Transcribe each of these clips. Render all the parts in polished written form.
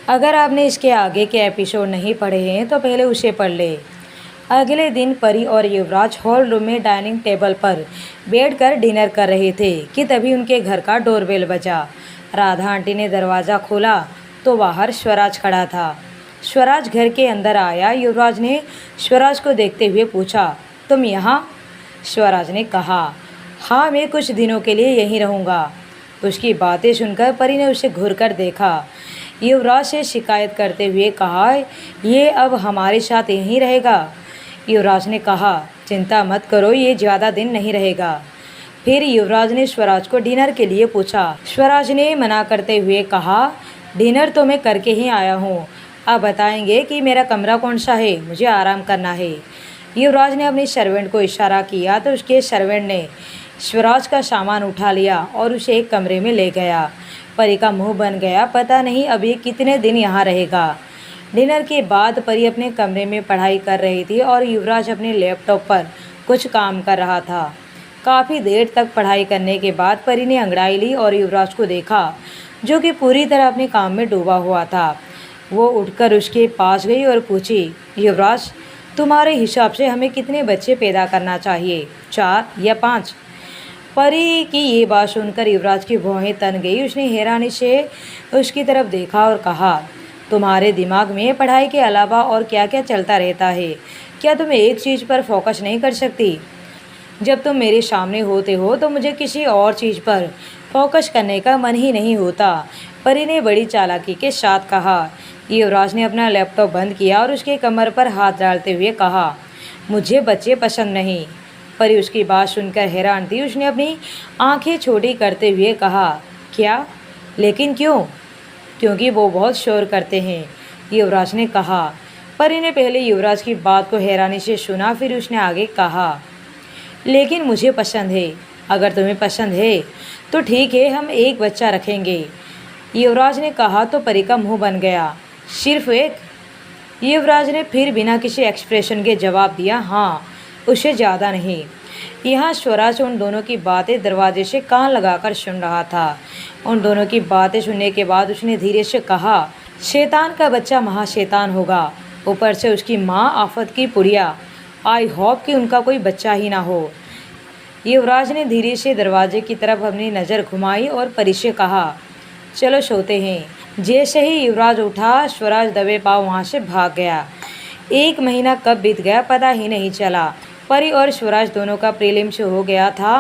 अगर आपने इसके आगे के एपिसोड नहीं पढ़े हैं तो पहले उसे पढ़ ले। अगले दिन परी और युवराज हॉल रूम में डाइनिंग टेबल पर बैठकर डिनर कर रहे थे कि तभी उनके घर का डोरबेल बजा। राधा आंटी ने दरवाज़ा खोला तो बाहर स्वराज खड़ा था। स्वराज घर के अंदर आया। युवराज ने स्वराज को देखते हुए पूछा, तुम यहाँ? स्वराज ने कहा, हाँ, मैं कुछ दिनों के लिए यहीं रहूँगा। उसकी बातें सुनकर परी ने उसे घूरकर देखा। युवराज से शिकायत करते हुए कहा, ये अब हमारे साथ यहीं रहेगा। युवराज ने कहा, चिंता मत करो, ये ज़्यादा दिन नहीं रहेगा। फिर युवराज ने स्वराज को डिनर के लिए पूछा। स्वराज ने मना करते हुए कहा, डिनर तो मैं करके ही आया हूँ, आप बताएंगे कि मेरा कमरा कौन सा है, मुझे आराम करना है। युवराज ने अपने सर्वेंट को इशारा किया तो उसके सर्वेंट ने स्वराज का सामान उठा लिया और उसे एक कमरे में ले गया। परी का मुंह बन गया, पता नहीं अब ये कितने दिन यहाँ रहेगा। डिनर के बाद परी अपने कमरे में पढ़ाई कर रही थी और युवराज अपने लैपटॉप पर कुछ काम कर रहा था। काफ़ी देर तक पढ़ाई करने के बाद परी ने अंगड़ाई ली और युवराज को देखा, जो कि पूरी तरह अपने काम में डूबा हुआ था। वो उठकर उसके पास गई और पूछी, युवराज, तुम्हारे हिसाब से हमें कितने बच्चे पैदा करना चाहिए, 4 या 5? परी की ये बात सुनकर युवराज की भौहें तन गई। उसने हैरानी से उसकी तरफ देखा और कहा, तुम्हारे दिमाग में पढ़ाई के अलावा और क्या क्या चलता रहता है? क्या तुम एक चीज़ पर फोकस नहीं कर सकती? जब तुम मेरे सामने होते हो तो मुझे किसी और चीज़ पर फोकस करने का मन ही नहीं होता। परी ने बड़ी चालाकी के साथ कहा। युवराज ने अपना लैपटॉप बंद किया और उसके कमर पर हाथ डालते हुए कहा, मुझे बच्चे पसंद नहीं। परी उसकी बात सुनकर हैरान थी। उसने अपनी आंखें छोटी करते हुए कहा, क्या? लेकिन क्यों? क्योंकि वो बहुत शोर करते हैं, युवराज ने कहा। परी ने पहले युवराज की बात को हैरानी से सुना, फिर उसने आगे कहा, लेकिन मुझे पसंद है। अगर तुम्हें पसंद है तो ठीक है, हम एक बच्चा रखेंगे। युवराज ने कहा तो परी का मुँह बन गया, सिर्फ एक? युवराज ने फिर बिना किसी एक्सप्रेशन के जवाब दिया, हाँ, उससे ज़्यादा नहीं। यहाँ स्वराज उन दोनों की बातें दरवाजे से कान लगाकर सुन रहा था। उन दोनों की बातें सुनने के बाद उसने धीरे से कहा, शैतान का बच्चा महाशैतान होगा, ऊपर से उसकी माँ आफत की पुड़िया। आई होप कि उनका कोई बच्चा ही ना हो। युवराज ने धीरे से दरवाजे की तरफ अपनी नज़र घुमाई और परी से कहा, चलो सोते हैं। जैसे ही युवराज उठा, स्वराज दबे पाँव वहाँ से भाग गया। 1 महीना कब बीत गया पता ही नहीं चला। परी और स्वराज दोनों का प्रीलिम्स हो गया था।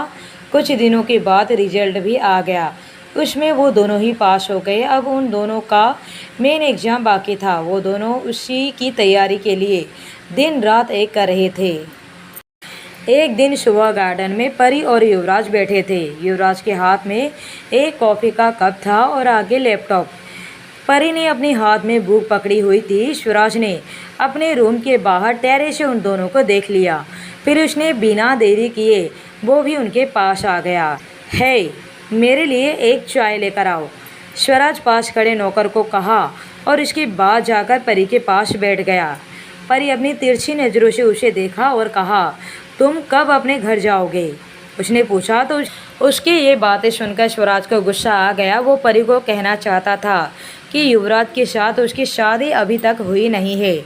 कुछ दिनों के बाद रिजल्ट भी आ गया, उसमें वो दोनों ही पास हो गए। अब उन दोनों का मेन एग्ज़ाम बाकी था। वो दोनों उसी की तैयारी के लिए दिन रात एक कर रहे थे। एक दिन सुबह गार्डन में परी और युवराज बैठे थे। युवराज के हाथ में एक कॉफ़ी का कप था और आगे लैपटॉप। परी ने अपने हाथ में बुक पकड़ी हुई थी। स्वराज ने अपने रूम के बाहर टेरेस से उन दोनों को देख लिया। फिर उसने बिना देरी किए वो भी उनके पास आ गया। है, मेरे लिए एक चाय लेकर आओ, स्वराज पास खड़े नौकर को कहा और इसके बाद जाकर परी के पास बैठ गया। परी अपनी तिरछी नज़रों से उसे देखा और कहा, तुम कब अपने घर जाओगे? उसने पूछा तो उसकी ये बातें सुनकर स्वराज को गुस्सा आ गया। वो परी को कहना चाहता था कि युवराज के साथ उसकी शादी अभी तक हुई नहीं है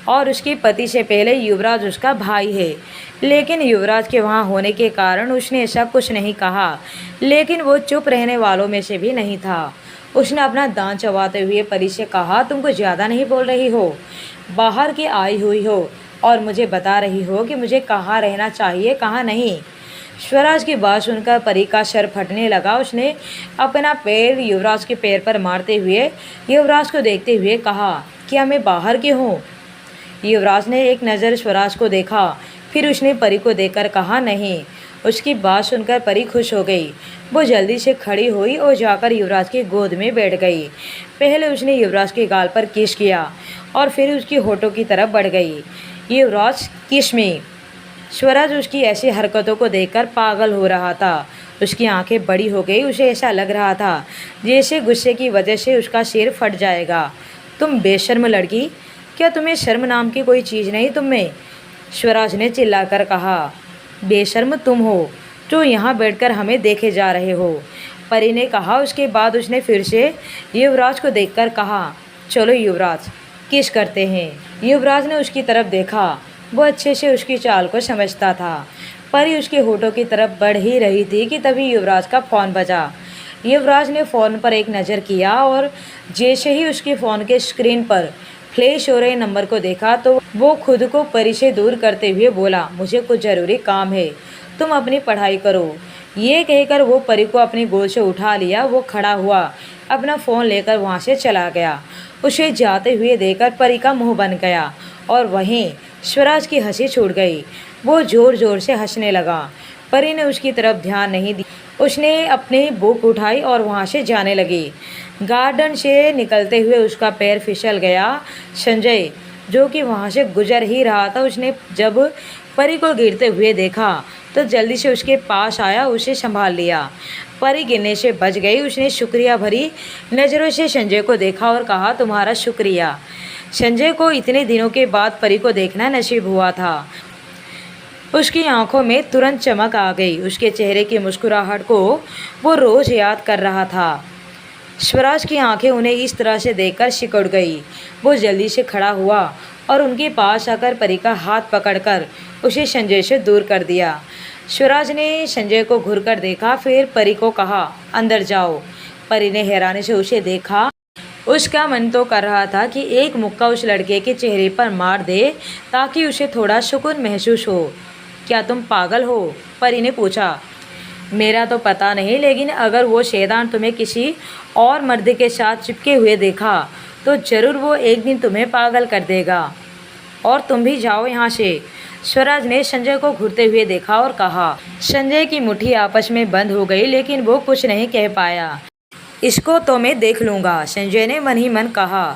और उसके पति से पहले युवराज उसका भाई है, लेकिन युवराज के वहाँ होने के कारण उसने ऐसा कुछ नहीं कहा। लेकिन वो चुप रहने वालों में से भी नहीं था। उसने अपना दांत चबाते हुए परी से कहा, तुम कुछ ज़्यादा नहीं बोल रही हो? बाहर की आई हुई हो और मुझे बता रही हो कि मुझे कहाँ रहना चाहिए, कहाँ नहीं। स्वराज की बात सुनकर परी का सर फटने लगा। उसने अपना पैर युवराज के पैर पर मारते हुए युवराज को देखते हुए कहा, क्या मैं बाहर की हूँ? युवराज ने एक नज़र स्वराज को देखा, फिर उसने परी को देखकर कहा, नहीं। उसकी बात सुनकर परी खुश हो गई। वो जल्दी से खड़ी हुई और जाकर युवराज की गोद में बैठ गई। पहले उसने युवराज के गाल पर किस किया और फिर उसकी होठों की तरफ बढ़ गई। युवराज, किस मी। स्वराज उसकी ऐसी हरकतों को देखकर पागल हो रहा था। उसकी आंखें बड़ी हो गई। उसे ऐसा लग रहा था जैसे गुस्से की वजह से उसका सिर फट जाएगा। तुम बेशर्म लड़की, क्या तुम्हें शर्म नाम की कोई चीज़ नहीं तुम में? स्वराज ने चिल्लाकर कहा। बेशर्म तुम हो जो यहाँ बैठकर हमें देखे जा रहे हो, परी ने कहा। उसके बाद उसने फिर से युवराज को देखकर कहा, चलो युवराज, किस करते हैं। युवराज ने उसकी तरफ देखा। वो अच्छे से उसकी चाल को समझता था। परी उसके होठों की तरफ बढ़ ही रही थी कि तभी युवराज का फ़ोन बजा। युवराज ने फ़ोन पर एक नज़र किया और जैसे ही उसके फ़ोन के स्क्रीन पर फ्लैश हो रहे नंबर को देखा तो वो खुद को परी से दूर करते हुए बोला, मुझे कुछ ज़रूरी काम है, तुम अपनी पढ़ाई करो। ये कहकर वो परी को अपनी गोद से उठा लिया। वो खड़ा हुआ, अपना फ़ोन लेकर वहाँ से चला गया। उसे जाते हुए देखकर परी का मुंह बन गया और वहीं स्वराज की हंसी छूट गई। वो ज़ोर ज़ोर से हंसने लगा। परी ने उसकी तरफ ध्यान नहीं दिया। उसने अपनी बुक उठाई और वहाँ से जाने लगी। गार्डन से निकलते हुए उसका पैर फिसल गया। संजय, जो कि वहाँ से गुजर ही रहा था, उसने जब परी को गिरते हुए देखा तो जल्दी से उसके पास आया, उसे संभाल लिया। परी गिरने से बच गई। उसने शुक्रिया भरी नज़रों से संजय को देखा और कहा, तुम्हारा शुक्रिया। संजय को इतने दिनों के बाद परी को देखना नसीब हुआ था। उसकी आंखों में तुरंत चमक आ गई। उसके चेहरे की मुस्कुराहट को वो रोज़ याद कर रहा था। स्वराज की आंखें उन्हें इस तरह से देखकर सिकुड़ गई। वो जल्दी से खड़ा हुआ और उनके पास आकर परी का हाथ पकड़कर उसे संजय से दूर कर दिया। स्वराज ने संजय को घूरकर देखा, फिर परी को कहा, अंदर जाओ। परी ने हैरानी से उसे देखा। उसका मन तो कर रहा था कि एक मुक्का उस लड़के के चेहरे पर मार दे ताकि उसे थोड़ा सुकून महसूस हो। क्या तुम पागल हो? परी ने पूछा। मेरा तो पता नहीं, लेकिन अगर वो शैतान तुम्हें किसी और मर्द के साथ चिपके हुए देखा तो ज़रूर वो एक दिन तुम्हें पागल कर देगा। और तुम भी जाओ यहाँ से। स्वराज ने संजय को घूरते हुए देखा और कहा। संजय की मुट्ठी आपस में बंद हो गई, लेकिन वो कुछ नहीं कह पाया। इसको तो मैं देख लूँगा, संजय ने मन ही मन कहा।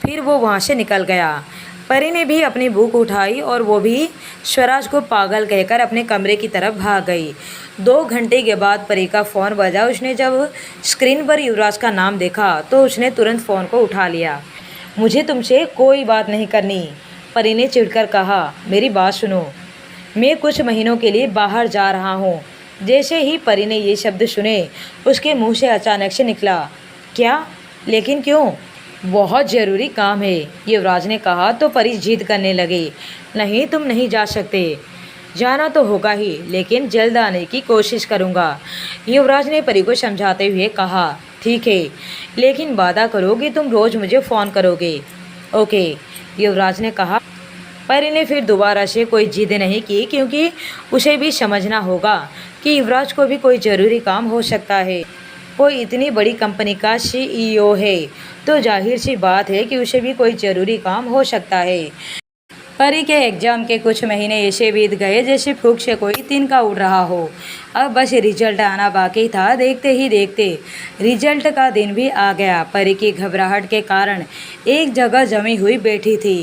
फिर वो वहाँ से निकल गया। परी ने भी अपनी बुक उठाई और वो भी स्वराज को पागल कहकर अपने कमरे की तरफ भाग गई। 2 घंटे के बाद परी का फ़ोन बजा। उसने जब स्क्रीन पर युवराज का नाम देखा तो उसने तुरंत फ़ोन को उठा लिया। मुझे तुमसे कोई बात नहीं करनी, परी ने चिढ़कर कहा। मेरी बात सुनो, मैं कुछ महीनों के लिए बाहर जा रहा हूँ। जैसे ही परी ने ये शब्द सुने उसके मुंह से अचानक से निकला, क्या? लेकिन क्यों? बहुत ज़रूरी काम है, युवराज ने कहा तो परी जिद करने लगी। नहीं, तुम नहीं जा सकते। जाना तो होगा ही, लेकिन जल्द आने की कोशिश करूँगा, युवराज ने परी को समझाते हुए कहा। ठीक है, लेकिन वादा करो कि तुम रोज़ मुझे फ़ोन करोगे। ओके, युवराज ने कहा। परी ने फिर दोबारा से कोई जिद नहीं की, क्योंकि उसे भी समझना होगा कि युवराज को भी कोई ज़रूरी काम हो सकता है। वो इतनी बड़ी कंपनी का CEO है तो जाहिर सी बात है कि उसे भी कोई ज़रूरी काम हो सकता है। परी के एग्ज़ाम के कुछ महीने ऐसे बीत गए जैसे फूंक से कोई तिनका उड़ रहा हो। अब बस रिजल्ट आना बाकी था। देखते ही देखते रिजल्ट का दिन भी आ गया। परी की घबराहट के कारण एक जगह जमी हुई बैठी थी।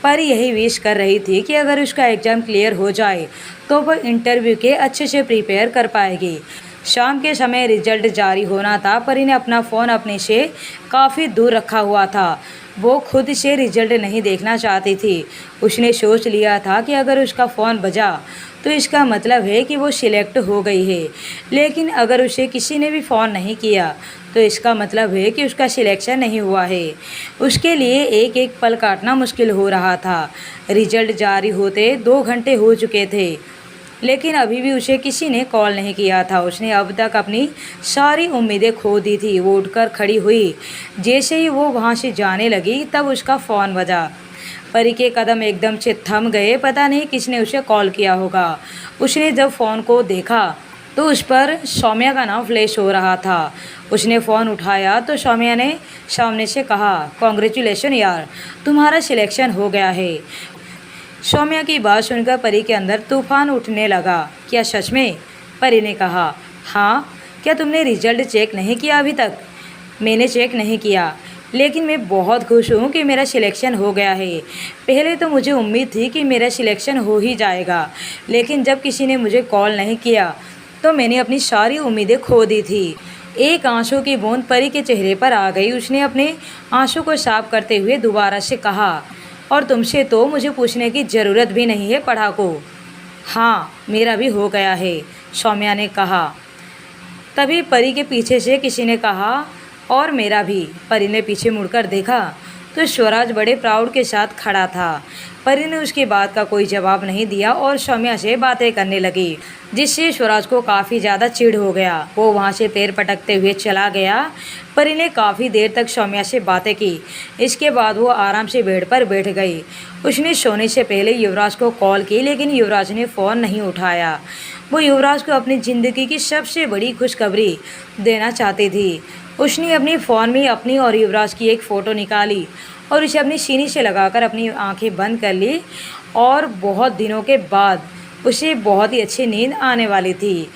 परी यही विश कर रही थी कि अगर उसका एग्ज़ाम क्लियर हो जाए तो वह इंटरव्यू के अच्छे से प्रिपेयर कर पाएगी। शाम के समय रिजल्ट जारी होना था। परी ने अपना फ़ोन अपने से काफ़ी दूर रखा हुआ था। वो खुद से रिजल्ट नहीं देखना चाहती थी। उसने सोच लिया था कि अगर उसका फ़ोन बजा तो इसका मतलब है कि वो सिलेक्ट हो गई है, लेकिन अगर उसे किसी ने भी फ़ोन नहीं किया तो इसका मतलब है कि उसका सिलेक्शन नहीं हुआ है। उसके लिए एक एक पल काटना मुश्किल हो रहा था। रिजल्ट जारी होते 2 घंटे हो चुके थे, लेकिन अभी भी उसे किसी ने कॉल नहीं किया था। उसने अब तक अपनी सारी उम्मीदें खो दी थी। वो उठकर खड़ी हुई। जैसे ही वो वहाँ से जाने लगी तब उसका फ़ोन बजा। परी के कदम एकदम से थम गए। पता नहीं किसने उसे कॉल किया होगा। उसने जब फ़ोन को देखा तो उस पर सौम्या का नाम फ्लैश हो रहा था। उसने फ़ोन उठाया तो सौम्या ने सामने से कहा, कॉन्ग्रेचुलेशन यार, तुम्हारा सिलेक्शन हो गया है। सौम्या की बात सुनकर परी के अंदर तूफान उठने लगा। क्या सच में? परी ने कहा। हाँ। क्या तुमने रिजल्ट चेक नहीं किया अभी तक? मैंने चेक नहीं किया, लेकिन मैं बहुत खुश हूँ कि मेरा सिलेक्शन हो गया है। पहले तो मुझे उम्मीद थी कि मेरा सिलेक्शन हो ही जाएगा, लेकिन जब किसी ने मुझे कॉल नहीं किया तो मैंने अपनी सारी उम्मीदें खो दी थी। एक आंसू की बूंद परी के चेहरे पर आ गई। उसने अपने आंसू को साफ करते हुए दोबारा से कहा, और तुमसे तो मुझे पूछने की ज़रूरत भी नहीं है पढ़ाको। हाँ, मेरा भी हो गया है, सौम्या ने कहा। तभी परी के पीछे से किसी ने कहा, और मेरा भी। परी ने पीछे मुड़कर देखा तो स्वराज बड़े प्राउड के साथ खड़ा था। परी ने उसकी बात का कोई जवाब नहीं दिया और सौम्या से बातें करने लगी, जिससे स्वराज को काफ़ी ज़्यादा चिढ़ हो गया। वो वहाँ से पैर पटकते हुए चला गया। परी ने काफ़ी देर तक सौम्या से बातें की। इसके बाद वो आराम से बेड पर बैठ गई। उसने सोने से पहले युवराज को कॉल की, लेकिन युवराज ने फ़ोन नहीं उठाया। वो युवराज को अपनी ज़िंदगी की सबसे बड़ी खुशखबरी देना चाहती थी। उसने अपने फ़ोन में अपनी और युवराज की एक फ़ोटो निकाली और उसे अपनी सीने से लगाकर अपनी आंखें बंद कर ली। और बहुत दिनों के बाद उसे बहुत ही अच्छी नींद आने वाली थी।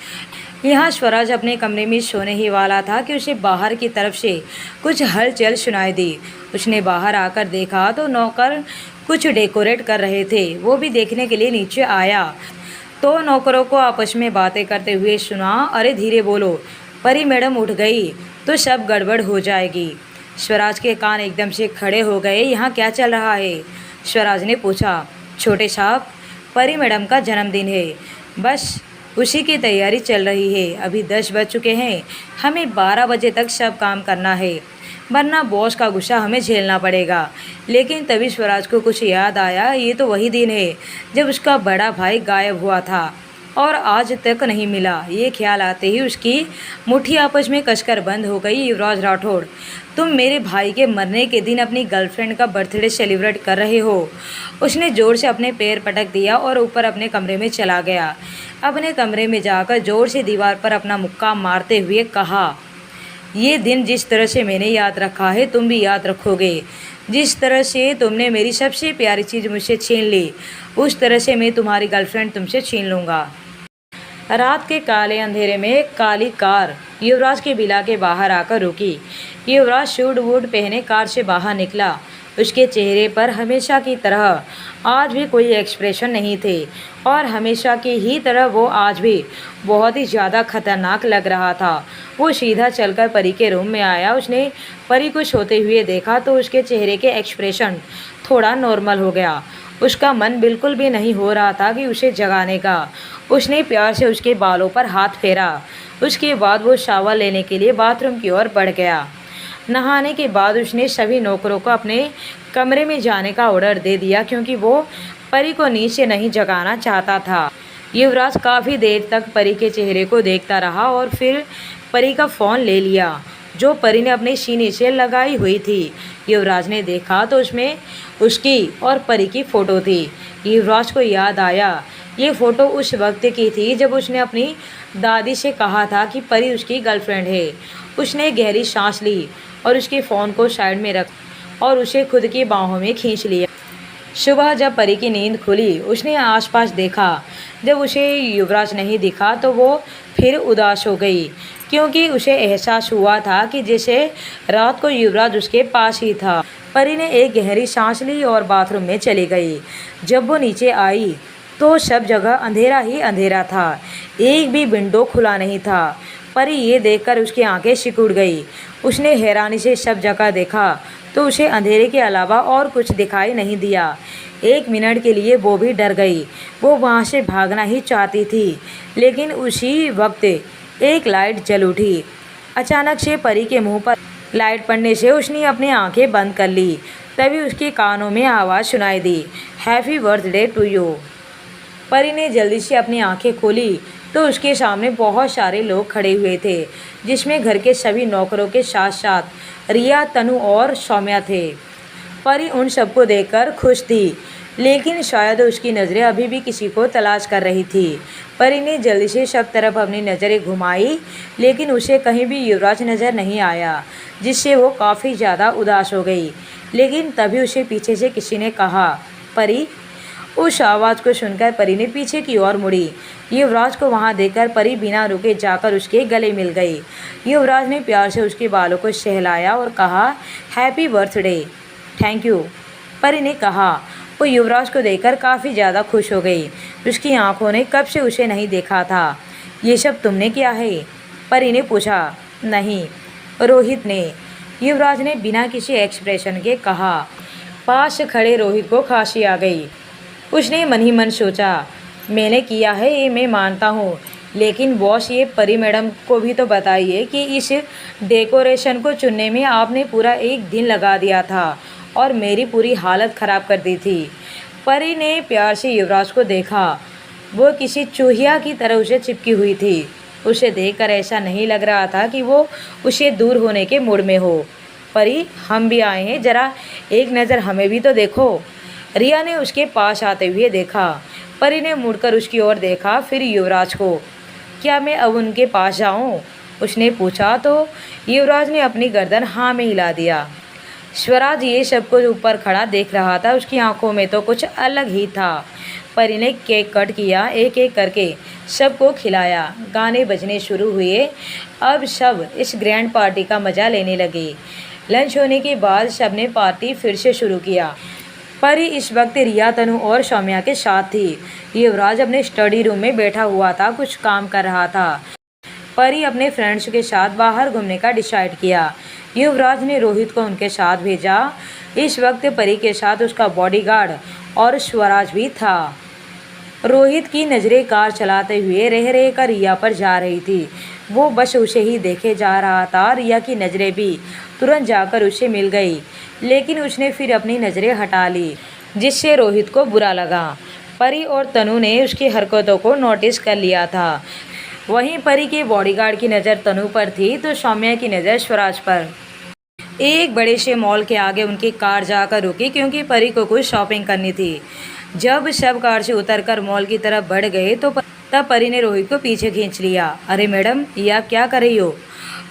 यहाँ स्वराज अपने कमरे में सोने ही वाला था कि उसे बाहर की तरफ से कुछ हलचल सुनाई दी। उसने बाहर आकर देखा तो नौकर कुछ डेकोरेट कर रहे थे। वो भी देखने के लिए नीचे आया तो नौकरों को आपस में बातें करते हुए सुना, अरे धीरे बोलो, परी मैडम उठ गई तो सब गड़बड़ हो जाएगी। स्वराज के कान एकदम से खड़े हो गए। यहाँ क्या चल रहा है? स्वराज ने पूछा। छोटे साहब, परी मैडम का जन्मदिन है, बस उसी की तैयारी चल रही है। अभी 10 बज चुके हैं, हमें 12 बजे तक सब काम करना है, वरना बॉस का गुस्सा हमें झेलना पड़ेगा। लेकिन तभी स्वराज को कुछ याद आया। ये तो वही दिन है जब उसका बड़ा भाई गायब हुआ था और आज तक नहीं मिला। ये ख्याल आते ही उसकी मुट्ठी आपस में कसकर बंद हो गई। युवराज राठौड़, तुम मेरे भाई के मरने के दिन अपनी गर्लफ्रेंड का बर्थडे सेलिब्रेट कर रहे हो। उसने ज़ोर से अपने पैर पटक दिया और ऊपर अपने कमरे में चला गया। अपने कमरे में जाकर ज़ोर से दीवार पर अपना मुक्का मारते हुए कहा, ये दिन जिस तरह से मैंने याद रखा है तुम भी याद रखोगे। जिस तरह से तुमने मेरी सबसे प्यारी चीज़ मुझसे छीन ली, उस तरह से मैं तुम्हारी गर्लफ्रेंड तुमसे छीन लूँगा। रात के काले अंधेरे में एक काली कार युवराज के विला के बाहर आकर रुकी। युवराज सूट वूट पहने कार से बाहर निकला। उसके चेहरे पर हमेशा की तरह आज भी कोई एक्सप्रेशन नहीं थे और हमेशा की ही तरह वो आज भी बहुत ही ज़्यादा खतरनाक लग रहा था। वो सीधा चलकर परी के रूम में आया। उसने परी को सोते हुए देखा तो उसके चेहरे के एक्सप्रेशन थोड़ा नॉर्मल हो गया। उसका मन बिल्कुल भी नहीं हो रहा था कि उसे जगाने का। उसने प्यार से उसके बालों पर हाथ फेरा। उसके बाद वो शावर लेने के लिए बाथरूम की ओर बढ़ गया। नहाने के बाद उसने सभी नौकरों को अपने कमरे में जाने का ऑर्डर दे दिया, क्योंकि वो परी को नींद से नहीं जगाना चाहता था। युवराज काफ़ी देर तक परी के चेहरे को देखता रहा और फिर परी का फ़ोन ले लिया, जो परी ने अपने सीने से लगाई हुई थी। युवराज ने देखा तो उसमें उसकी और परी की फ़ोटो थी। युवराज को याद आया, ये फ़ोटो उस वक्त की थी जब उसने अपनी दादी से कहा था कि परी उसकी गर्लफ्रेंड है। उसने गहरी सांस ली और उसके फ़ोन को साइड में रख और उसे खुद की बाहों में खींच लिया। सुबह जब परी की नींद खुली, उसने आसपास देखा। जब उसे युवराज नहीं दिखा तो वो फिर उदास हो गई, क्योंकि उसे एहसास हुआ था कि जैसे रात को युवराज उसके पास ही था। परी ने एक गहरी सांस ली और बाथरूम में चली गई। जब वो नीचे आई तो सब जगह अंधेरा ही अंधेरा था, एक भी विंडो खुला नहीं था। परी ये देखकर उसकी आंखें सिकुड़ गई। उसने हैरानी से सब जगह देखा तो उसे अंधेरे के अलावा और कुछ दिखाई नहीं दिया। एक मिनट के लिए वो भी डर गई। वो वहाँ से भागना ही चाहती थी, लेकिन उसी वक्त एक लाइट जल उठी। अचानक से परी के मुंह पर लाइट पड़ने से उसने अपनी आंखें बंद कर ली। तभी उसके कानों में आवाज़ सुनाई दी, हैप्पी बर्थडे टू यू। परी ने जल्दी से अपनी आंखें खोली तो उसके सामने बहुत सारे लोग खड़े हुए थे, जिसमें घर के सभी नौकरों के साथ साथ रिया, तनु और सौम्या थे। परी उन सबको देखकर खुश थी, लेकिन शायद उसकी नज़रें अभी भी किसी को तलाश कर रही थी। परी ने जल्दी से सब तरफ अपनी नज़रें घुमाई, लेकिन उसे कहीं भी युवराज नज़र नहीं आया, जिससे वो काफ़ी ज़्यादा उदास हो गई। लेकिन तभी उसे पीछे से किसी ने कहा, परी। उस आवाज़ को सुनकर परी ने पीछे की ओर मुड़ी। युवराज को वहां देखकर परी बिना रुके जाकर उसके गले मिल गई। युवराज ने प्यार से उसके बालों को सहलाया और कहा, हैप्पी बर्थडे। थैंक यू, परी ने कहा। वो युवराज को देखकर काफ़ी ज़्यादा खुश हो गई। उसकी आंखों ने कब से उसे नहीं देखा था। ये सब तुमने किया है? परी ने पूछा। नहीं, रोहित ने, युवराज ने बिना किसी एक्सप्रेशन के कहा। पास खड़े रोहित को खांसी आ गई। उसने मन ही मन सोचा, मैंने किया है ये मैं मानता हूँ, लेकिन बॉस ये परी मैडम को भी तो बताइए कि इस डेकोरेशन को चुनने में आपने पूरा एक दिन लगा दिया था और मेरी पूरी हालत ख़राब कर दी थी। परी ने प्यार से युवराज को देखा। वो किसी चूहिया की तरह उसे चिपकी हुई थी। उसे देखकर ऐसा नहीं लग रहा था कि वो उसे दूर होने के मूड में हो। परी, हम भी आए हैं, ज़रा एक नज़र हमें भी तो देखो। रिया ने उसके पास आते हुए देखा। परी ने मुड़कर उसकी ओर देखा, फिर युवराज को। क्या मैं अब उनके पास जाऊं? उसने पूछा तो युवराज ने अपनी गर्दन हाँ में हिला दिया। स्वराज ये सब कुछ ऊपर खड़ा देख रहा था। उसकी आंखों में तो कुछ अलग ही था। परी ने केक कट किया, एक एक करके सबको खिलाया। गाने बजने शुरू हुए। अब सब इस ग्रैंड पार्टी का मज़ा लेने लगे। लंच होने के बाद सबने पार्टी फिर से शुरू किया। परी इस वक्त रिया, तनु और सौम्या के साथ थी। युवराज अपने स्टडी रूम में बैठा हुआ था, कुछ काम कर रहा था। परी अपने फ्रेंड्स के साथ बाहर घूमने का डिसाइड किया। युवराज ने रोहित को उनके साथ भेजा। इस वक्त परी के साथ उसका बॉडीगार्ड और स्वराज भी था। रोहित की नज़रें कार चलाते हुए रह रहे कर रिया पर जा रही थी। वो बस उसे ही देखे जा रहा था। रिया की नज़रें भी तुरंत जाकर उसे मिल गई, लेकिन उसने फिर अपनी नज़रें हटा ली, जिससे रोहित को बुरा लगा। परी और तनु ने उसकी हरकतों को नोटिस कर लिया था। वहीं परी के बॉडीगार्ड की नज़र तनु पर थी तो सौम्या की नज़र स्वराज पर। एक बड़े से मॉल के आगे उनकी कार जाकर रुकी, क्योंकि परी को कुछ शॉपिंग करनी थी। जब सब कार से उतरकर मॉल की तरफ बढ़ गए तो तब परी ने रोहित को पीछे खींच लिया। अरे मैडम, यह क्या कर रही हो?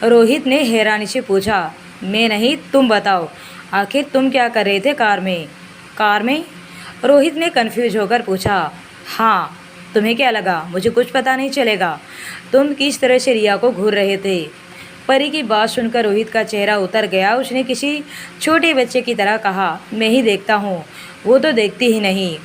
रोहित ने हैरानी से पूछा। मैं नहीं, तुम बताओ, आखिर तुम क्या कर रहे थे कार में? कार में? रोहित ने कन्फ्यूज होकर पूछा। हाँ, तुम्हें क्या लगा मुझे कुछ पता नहीं चलेगा? तुम किस तरह से रिया को घूर रहे थे? परी की बात सुनकर रोहित का चेहरा उतर गया। उसने किसी छोटे बच्चे की तरह कहा, मैं ही देखता हूँ, वो तो देखती ही नहीं।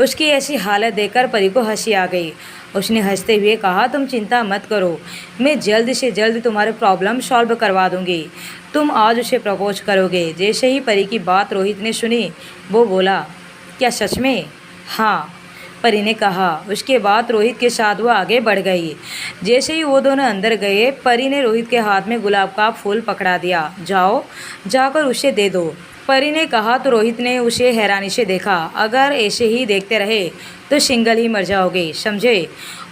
उसकी ऐसी हालत देखकर परी को हंसी आ गई। उसने हंसते हुए कहा, तुम चिंता मत करो, मैं जल्द से जल्द तुम्हारे प्रॉब्लम सॉल्व करवा दूंगी। तुम आज उसे प्रपोज करोगे? जैसे ही परी की बात रोहित ने सुनी, वो बोला, क्या सच में? हाँ, परी ने कहा। उसके बाद रोहित के साथ वो आगे बढ़ गई। जैसे ही वो दोनों अंदर गए, परी ने रोहित के हाथ में गुलाब का फूल पकड़ा दिया। जाओ, जाकर उसे दे दो, परी ने कहा तो रोहित ने उसे हैरानी से देखा। अगर ऐसे ही देखते रहे तो सिंगल ही मर जाओगे, समझे?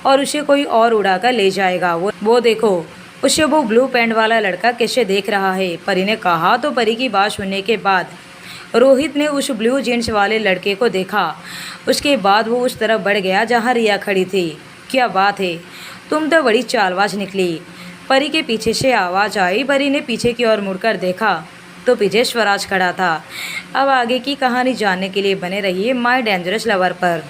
और उसे कोई और उड़ा कर ले जाएगा। वो देखो, उसे वो ब्लू पैंट वाला लड़का कैसे देख रहा है, परी ने कहा। तो परी की बात सुनने के बाद रोहित ने उस ब्लू जीन्स वाले लड़के को देखा। उसके बाद वो उस तरफ बढ़ गया जहाँ रिया खड़ी थी। क्या बात है, तुम तो बड़ी चालबाज निकली, परी के पीछे से आवाज़ आई। परी ने पीछे की ओर मुड़कर देखा तो पीछे स्वराज खड़ा था। अब आगे की कहानी जानने के लिए बने रहिए माय डेंजरस लवर पर।